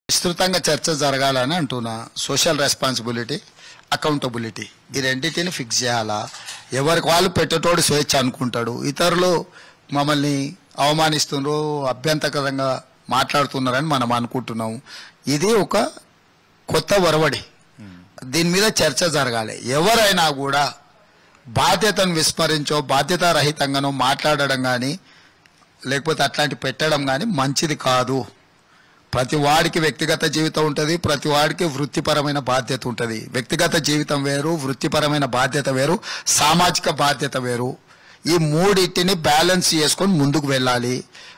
విస్తృతంగా చర్చ జరగాలని అంటున్నా. సోషల్ రెస్పాన్సిబిలిటీ, అకౌంటబిలిటీ ఈ రెండింటిని ఫిక్స్ చేయాలా. ఎవరికి వాళ్ళు పెట్టేటోడు స్వేచ్ఛ అనుకుంటాడు. ఇతరులు మమ్మల్ని అవమానిస్తున్నారు, అభ్యంతకరంగా మాట్లాడుతున్నారని మనం అనుకుంటున్నాము. ఇది ఒక కొత్త వరవడి. దీని మీద చర్చ జరగాలి. ఎవరైనా కూడా బాధ్యతను విస్మరించో బాధ్యతారహితంగానో మాట్లాడడం కానీ లేకపోతే అట్లాంటి పెట్టడం కానీ మంచిది కాదు. ప్రతి వాడికి వ్యక్తిగత జీవితం ఉంటుంది, ప్రతి వాడికి వృత్తిపరమైన బాధ్యత ఉంటుంది. వ్యక్తిగత జీవితం వేరు, వృత్తిపరమైన బాధ్యత వేరు, సామాజిక బాధ్యత వేరు. ఈ మూడింటిని బ్యాలెన్స్ చేసుకొని ముందుకు వెళ్ళాలి.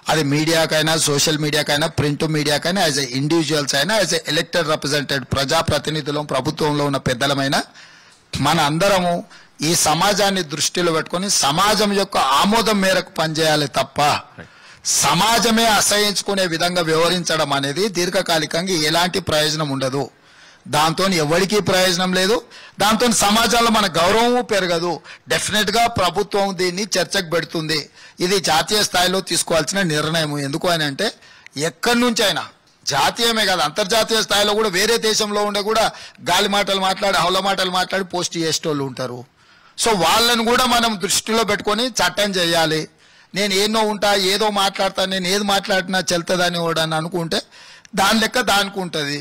అది మీడియాకైనా, సోషల్ మీడియాకైనా, ప్రింట్ మీడియాకైనా, యాజ్ ఎ ఇండివిజువల్స్ అయినా, యాజ్ ఎ ఎలక్టెడ్ రిప్రజెంటేటివ్ ప్రజాప్రతినిధులం, ప్రభుత్వంలో ఉన్న పెద్దలమైనా మన అందరము ఈ సమాజాన్ని దృష్టిలో పెట్టుకొని సమాజం యొక్క ఆమోదం మేరకు పనిచేయాలి తప్ప సమాజమే అసహించుకునే విధంగా వ్యవహరించడం అనేది దీర్ఘకాలికంగా ఎలాంటి ప్రయోజనం ఉండదు. దాంతో ఎవరికీ ప్రయోజనం లేదు. దాంతో సమాజంలో మన గౌరవము పెరగదు. డెఫినెట్గా ప్రభుత్వం దీన్ని చర్చకు పెడుతుంది. ఇది జాతీయ స్థాయిలో తీసుకోవాల్సిన నిర్ణయం. ఎందుకు అని అంటే ఎక్కడి నుంచి అయినా జాతీయమే కాదు, అంతర్జాతీయ స్థాయిలో కూడా వేరే దేశంలో ఉండే కూడా గాలి మాటలు మాట్లాడి, హౌల మాటలు మాట్లాడి పోస్ట్ చేసేటోళ్ళు ఉంటారు. సో వాళ్ళని కూడా మనం దృష్టిలో పెట్టుకొని చట్టం చేయాలి. నేను ఏదో ఉంటా, ఏదో మాట్లాడతా, నేను ఏది మాట్లాడినా చెల్తుందని కూడా అనుకుంటే దాని లెక్క దానికి ఉంటుంది.